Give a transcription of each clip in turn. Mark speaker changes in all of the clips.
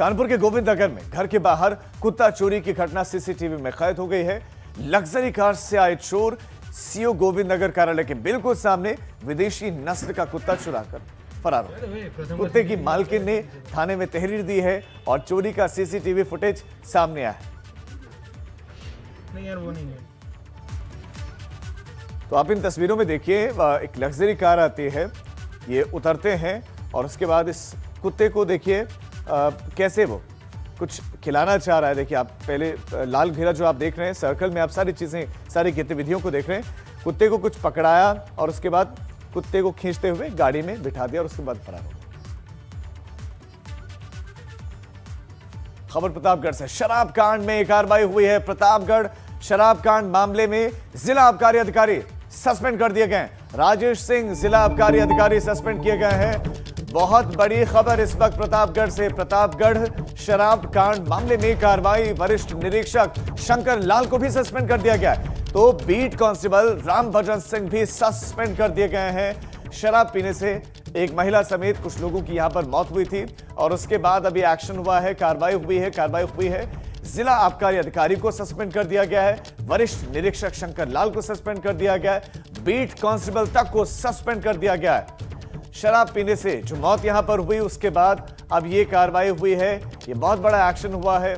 Speaker 1: कानपुर के गोविंद नगर में घर के बाहर कुत्ता चोरी की घटना सीसीटीवी में कैद हो गई है। लग्जरी कार से आए चोर सीओ गोविंद नगर कार्यालय के बिल्कुल सामने विदेशी नस्ल का कुत्ता चुराकर फरार हो। कुत्ते की मालकिन ने थाने में तहरीर दी है और चोरी का सीसीटीवी फुटेज सामने आया है।
Speaker 2: नहीं यार, वो नहीं है।
Speaker 1: तो आप इन तस्वीरों में देखिए, एक लग्जरी कार आती है, ये उतरते हैं और उसके बाद इस कुत्ते को देखिए कैसे वो कुछ खिलाना चाह रहा है। देखिए आप पहले लाल घेरा जो आप देख रहे हैं सर्कल में, आप सारी चीजें, सारी गतिविधियों को देख रहे हैं। कुत्ते को कुछ पकड़ाया और उसके बाद कुत्ते को खींचते हुए गाड़ी में बिठा दिया और उसके बाद फरार हो गया। खबर प्रतापगढ़ से, शराब कांड में कार्रवाई हुई है। प्रतापगढ़ शराब कांड मामले में जिला आबकारी अधिकारी सस्पेंड कर दिए गए। राजेश सिंह जिला आबकारी अधिकारी सस्पेंड किए गए हैं। बहुत बड़ी खबर इस वक्त प्रतापगढ़ से। प्रतापगढ़ शराब कांड मामले में कार्रवाई, वरिष्ठ निरीक्षक शंकर लाल को भी सस्पेंड कर दिया गया है। तो बीट कांस्टेबल राम भजन सिंह भी सस्पेंड कर दिए गए हैं। शराब पीने से एक महिला समेत कुछ लोगों की यहां पर मौत हुई थी और उसके बाद अभी एक्शन हुआ है, कार्रवाई हुई है। जिला आबकारी अधिकारी को सस्पेंड कर दिया गया है, वरिष्ठ निरीक्षक शंकर लाल को सस्पेंड कर दिया गया है, बीट कांस्टेबल तक को सस्पेंड कर दिया गया है। शराब पीने से जो मौत यहां पर हुई उसके बाद अब ये कार्रवाई हुई है, ये बहुत बड़ा एक्शन हुआ है।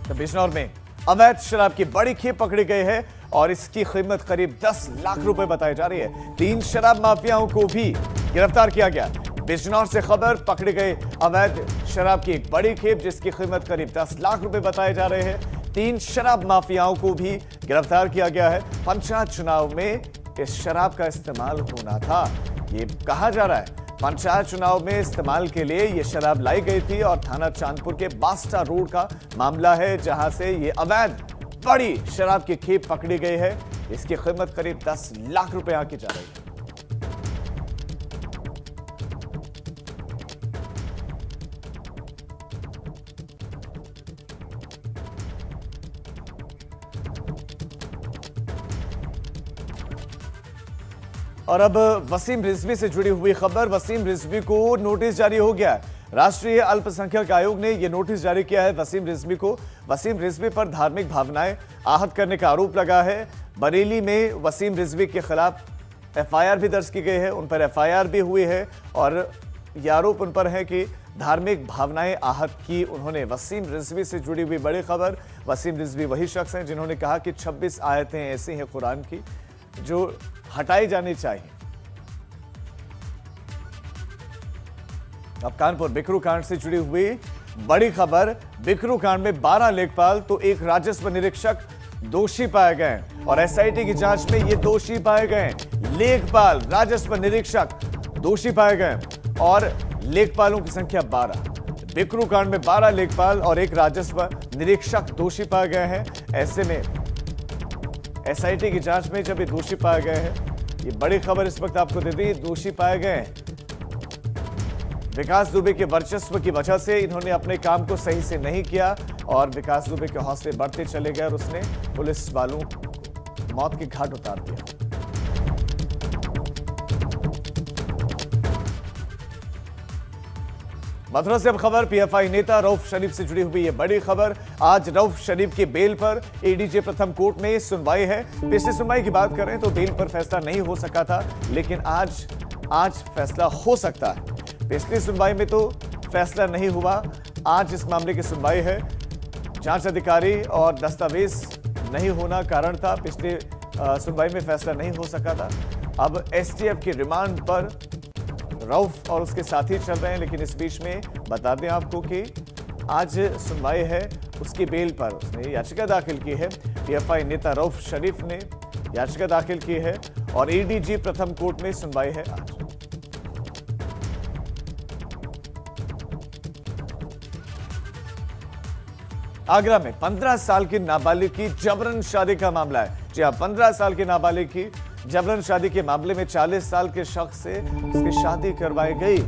Speaker 1: तो बिजनौर में अवैध शराब की बड़ी खेप पकड़ी गई है और इसकी कीमत करीब 10 लाख रुपए बताई जा रही है। 3 शराब माफियाओं को भी गिरफ्तार किया गया। बिजनौर से खबर, पकड़ी गई अवैध शराब की एक बड़ी खेप जिसकी कीमत करीब 10 लाख रुपए बताए जा रहे हैं। 3 शराब माफियाओं को भी गिरफ्तार किया गया है। पंचायत चुनाव में इस शराब का इस्तेमाल होना था, ये कहा जा रहा है। पंचायत चुनाव में इस्तेमाल के लिए ये शराब लाई गई थी और थाना चांदपुर के बास्टा रोड का मामला है जहां से ये अवैध बड़ी शराब की खेप पकड़ी गई है। इसकी कीमत करीब 10 लाख रुपए आंकी जा रही है। और अब वसीम रिजवी से जुड़ी हुई खबर। वसीम रिजवी को नोटिस जारी हो गया है। राष्ट्रीय अल्पसंख्यक आयोग ने यह नोटिस जारी किया है वसीम रिजवी को। वसीम रिजवी पर धार्मिक भावनाएं आहत करने का आरोप लगा है। बरेली में वसीम रिजवी के खिलाफ एफआईआर भी दर्ज की गई है, उन पर एफआईआर भी हुई है और यह आरोप उन पर है कि धार्मिक भावनाएं आहत की उन्होंने। वसीम रिजवी से जुड़ी हुई बड़ी खबर। वसीम रिजवी वही शख्स हैं जिन्होंने कहा कि 26 आयतें ऐसी हैं कुरान की जो हटाई जानी चाहिए। अब कानपुर बिकरू कांड से जुड़ी हुई बड़ी खबर। बिकरू कांड में 12 लेखपाल तो एक राजस्व निरीक्षक दोषी पाए गए और एसआईटी की जांच में ये दोषी पाए गए। लेखपाल, राजस्व निरीक्षक दोषी पाए गए और लेखपालों की संख्या 12। बिकरू कांड में 12 लेखपाल और एक राजस्व निरीक्षक दोषी पाए गए हैं। ऐसे में एसआईटी की जांच में जब ये दोषी पाए गए हैं, ये बड़ी खबर इस वक्त आपको दे दी, दोषी पाए गए हैं। विकास दुबे के वर्चस्व की वजह से इन्होंने अपने काम को सही से नहीं किया और विकास दुबे के हौसले बढ़ते चले गए और उसने पुलिस वालों को मौत के घाट उतार दिया। मथुरा से अब खबर पीएफआई नेता रऊफ शरीफ से जुड़ी हुई है बड़ी खबर। आज रऊफ शरीफ की बेल पर एडीजे प्रथम कोर्ट में सुनवाई है। पिछली सुनवाई की बात करें तो बेल पर फैसला नहीं हो सका था, लेकिन आज फैसला हो सकता है। पिछली सुनवाई में तो फैसला नहीं हुआ, आज इस मामले की सुनवाई है। जांच अधिकारी और दस्तावेज नहीं होना कारण था, पिछले सुनवाई में फैसला नहीं हो सका था। अब एसटीएफ की रिमांड पर रऊफ और उसके साथी चल रहे हैं, लेकिन इस बीच में बता दें आपको कि आज सुनवाई है उसकी बेल पर। उसने याचिका दाखिल की है, पीएफआई नेता रऊफ शरीफ ने याचिका दाखिल की है और एडीजी प्रथम कोर्ट में सुनवाई है आज। आगरा में 15 साल की नाबालिग की जबरन शादी का मामला है। जी हां, 15 साल की नाबालिग की जबरन शादी के मामले में 40 साल के शख्स से उसकी शादी करवाई गई।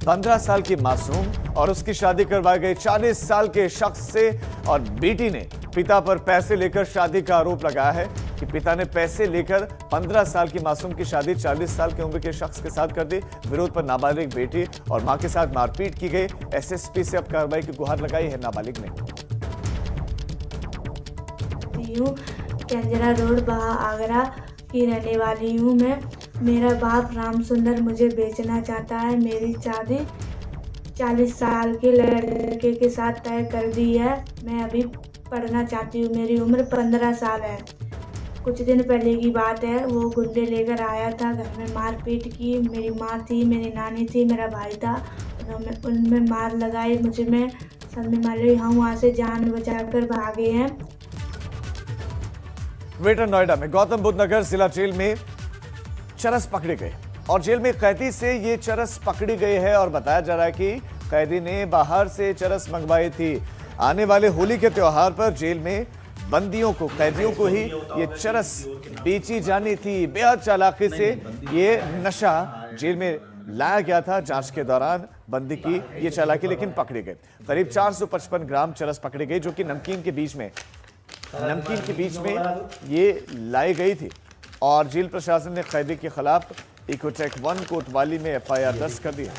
Speaker 1: 15 साल की मासूम और उसकी शादी करवाई गई 40 साल के शख्स से और बेटी ने पिता पर पैसे लेकर शादी का आरोप लगाया है। कि पिता ने पैसे लेकर 15 साल की मासूम की शादी 40 साल की उम्र के शख्स के साथ कर दी। विरोध पर नाबालिग बेटी और मां के साथ मारपीट की गई। एसएसपी से अब कार्रवाई की गुहार लगाई है नाबालिग ने।
Speaker 3: केंजरा रोड बहा आगरा की रहने वाली हूँ मैं। मेरा बाप राम सुंदर मुझे बेचना चाहता है। मेरी शादी 40 साल के लड़के के साथ तय कर दी है। मैं अभी पढ़ना चाहती हूँ। मेरी उम्र 15 साल है। कुछ दिन पहले की बात है, वो गुंडे लेकर आया था, घर में मारपीट की। मेरी माँ थी, मेरी नानी थी, मेरा भाई था, उनमें मार लगाई मुझे। मैं समझ मारे हम वहाँ से जान बचाकर भागे हैं।
Speaker 1: ग्रेटर नोएडा में गौतम बुद्ध नगर जिला जेल में चरस पकड़े गए और जेल में कैदी से ये चरस पकड़ी गई है और बताया जा रहा है कि कैदी ने बाहर से चरस मंगवाई थी। आने वाले होली के त्योहार पर जेल में बंदियों को, कैदियों को ही ये चरस बेची जानी थी। बेहद चालाकी से ये नशा जेल में लाया गया था। जांच के दौरान बंदी की ये चालाकी लेकिन पकड़ी गई। करीब 455 ग्राम चरस पकड़ी गई जो कि नमकीन के बीच में ये लाई गई थी और जेल प्रशासन ने कैदी के खिलाफ इकोटेक 1 कोतवाली में एफआईआर दर्ज कर दी है।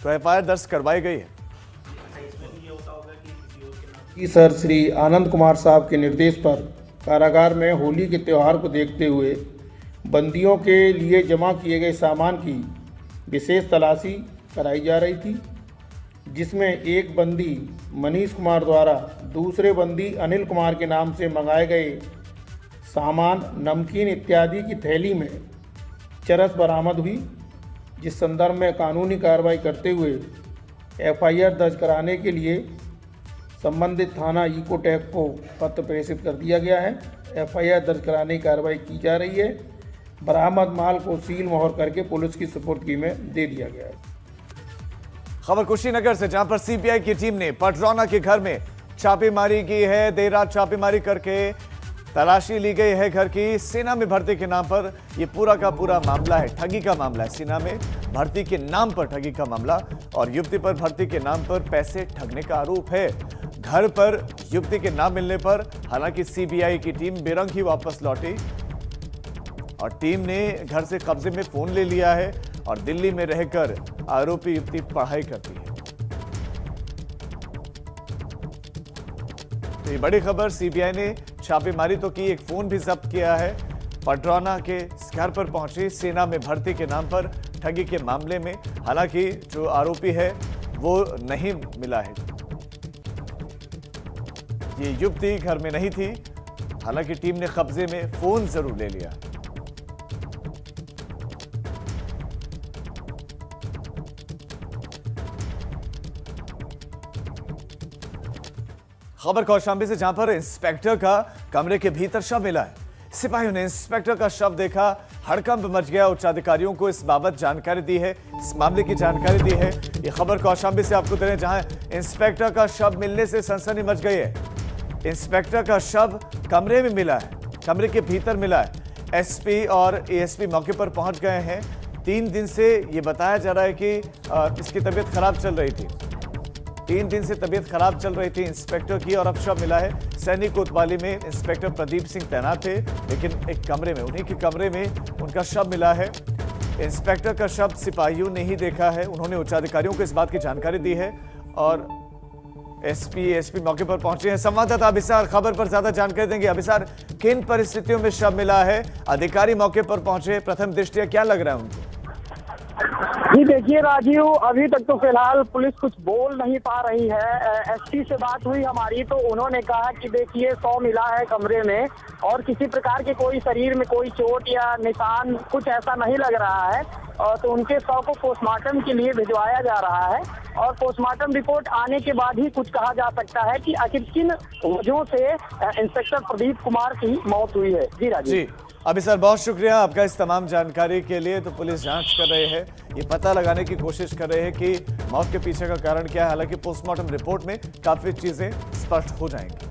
Speaker 1: तो एफआईआर दर्ज करवाई गई है।
Speaker 4: सर श्री आनंद कुमार साहब के निर्देश पर कारागार में होली के त्यौहार को देखते हुए बंदियों के लिए जमा किए गए सामान की विशेष तलाशी कराई जा रही थी, जिसमें एक बंदी मनीष कुमार द्वारा दूसरे बंदी अनिल कुमार के नाम से मंगाए गए सामान, नमकीन इत्यादि की थैली में चरस बरामद हुई, जिस संदर्भ में कानूनी कार्रवाई करते हुए एफआईआर दर्ज कराने के लिए संबंधित थाना इकोटेक को पत्र प्रेषित कर दिया गया है। एफआईआर दर्ज कराने की कार्रवाई की जा रही है। बरामद माल को सील मोहर करके पुलिस की सुपुर्दगी में दे दिया गया है।
Speaker 1: खबर कुशीनगर से, जहां पर सीबीआई की टीम ने पटरौना के घर में छापेमारी की है। देर रात छापेमारी करके तलाशी ली गई है घर की। सेना में भर्ती के नाम पर यह पूरा का पूरा मामला है, ठगी का मामला है। सेना में भर्ती के नाम पर ठगी का मामला और युवती पर भर्ती के नाम पर पैसे ठगने का आरोप है। घर पर युवती के नाम मिलने पर हालांकि सीबीआई की टीम बेरंग ही वापस लौटी और टीम ने घर से कब्जे में फोन ले लिया है और दिल्ली में रहकर आरोपी युवती पढ़ाई करती है। तो ये बड़ी खबर, सीबीआई ने छापेमारी तो की, एक फोन भी जब्त किया है। पटरौना के घर पर पहुंची सेना में भर्ती के नाम पर ठगी के मामले में। हालांकि जो आरोपी है वो नहीं मिला है। ये युवती घर में नहीं थी, हालांकि टीम ने कब्जे में फोन जरूर ले लिया। खबर कौशाम्बी से, जहां पर इंस्पेक्टर का कमरे के भीतर शव मिला है। सिपाहियों ने इंस्पेक्टर का शव देखा, हड़कंप मच गया। उच्च अधिकारियों को इस बाबत जानकारी दी है, इस मामले की जानकारी दी है। यह खबर कौशाम्बी से आपको दे रहे हैं, जहां इंस्पेक्टर का शव मिलने से सनसनी मच गई है। इंस्पेक्टर का शव कमरे में मिला है, कमरे के भीतर मिला है। एसपी और एएसपी मौके पर पहुंच गए हैं। 3 दिन से ये बताया जा रहा है कि इसकी तबीयत खराब चल रही थी। 3 दिन से तबीयत खराब चल रही थी इंस्पेक्टर की और अब शव मिला है। सैनिक कोतवाली में इंस्पेक्टर प्रदीप सिंह तैनात थे, लेकिन एक कमरे में, उन्हीं के कमरे में उनका शव मिला है। इंस्पेक्टर का शव सिपाहियों ने ही देखा है। उन्होंने उच्चाधिकारियों को इस बात की जानकारी दी है और एसपी मौके पर पहुंचे हैं। संवाददाता अभिसार खबर पर ज्यादा जानकारी देंगे। अभिसार, किन परिस्थितियों में शव मिला है? अधिकारी मौके पर पहुंचे, प्रथम दृष्टया क्या लग रहा है उनको?
Speaker 5: जी देखिए राजीव, अभी तक तो फिलहाल पुलिस कुछ बोल नहीं पा रही है। एसपी से बात हुई हमारी तो उन्होंने कहा कि देखिए शव मिला है कमरे में और किसी प्रकार के कोई शरीर में कोई चोट या निशान कुछ ऐसा नहीं लग रहा है। तो उनके शव को पोस्टमार्टम के लिए भिजवाया जा रहा है और पोस्टमार्टम रिपोर्ट आने के बाद ही कुछ कहा जा सकता है कि आखिर किन वजहों से इंस्पेक्टर प्रदीप कुमार की मौत हुई है। जी राजीव।
Speaker 1: जी अभी सर, बहुत शुक्रिया आपका इस तमाम जानकारी के लिए। तो पुलिस जांच कर रहे हैं, ये पता लगाने की कोशिश कर रहे हैं कि मौत के पीछे का कारण क्या है। हालांकि पोस्टमार्टम रिपोर्ट में काफी चीजें स्पष्ट हो जाएंगी।